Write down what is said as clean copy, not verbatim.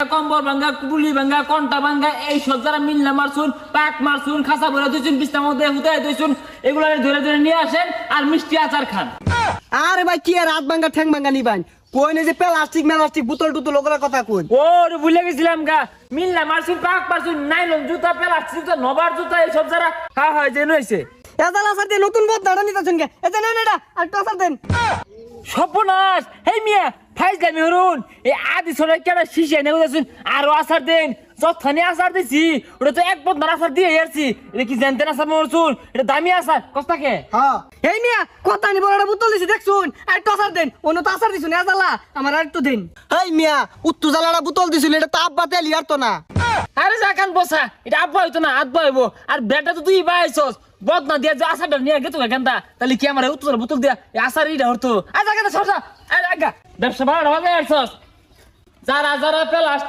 কম্বল ভাঙ্গা, কুপুলি ভাঙ্গা, কন্টা ভাঙ্গা, এই সব যারা মিলনা মারছুন, পাক মারছুন, খাসা ভরে দিয়েছুন, বিছনার মধ্যে হুতায় দিয়েছুন, এগুলো ধরে ধরে নিয়ে আসেন আর মিষ্টি আচার খান। আরে ভাই কি আর হাত ভাঙ্গা ঠ্যাং ভাঙ্গা নিবান কই না যে প্লাস্টিক বোতল টুতল ওগুলা কথা কই। ওরে ভুলে গেছিলাম গা, মিলনা মারছুন, পাক মারছুন, নাইলন জুতা, প্লাস্টিক জুতা, নবার জুতা, এই সব যারা হয় যে নইছে এজালা সাথে নতুন বদনাটা নিতাছেন কে এটা নেন এটা আর টসার দেন। সর্বনাশ, হেই মিয়া ফাইজলামি হরুন, এই আদি সরাই কেন শিশে নেই যাচ্ছেন, আরো আচার দেন, যথানি আচার দিছি, ওটা তো এক বদনার আচার দিয়ে আসছি, এটা কি জানতেন আচার মরছুন, এটা দামি আচার কস্তাকে। হ্যাঁ এই মিয়া কথা নি বড়টা বোতল দিছি দেখছুন আর টসার দেন অন্য তো আচার দিছুন এজালা আমার আর একটু দেন। এই মিয়া উত্তু জ্বালাটা বোতল দিছুন এটা তো আব্বা তেল ইয়ার তো না। আরে যাকান বসা, এটা আব্বা হইতো না আব্বা হইব, আর বেটা তো তুই বাইছস বদনা দিয়া যে আচারটা নিয়ে গেতো কেনটা, তাহলে কি আমার উত্তর বোতল দিয়া এই আচার ইটা হতো। আচ্ছা কেন সরসা, আরে আগা ব্যবসা ভাড়া ভাবে আসছস, যারা যারা প্লাস্টিক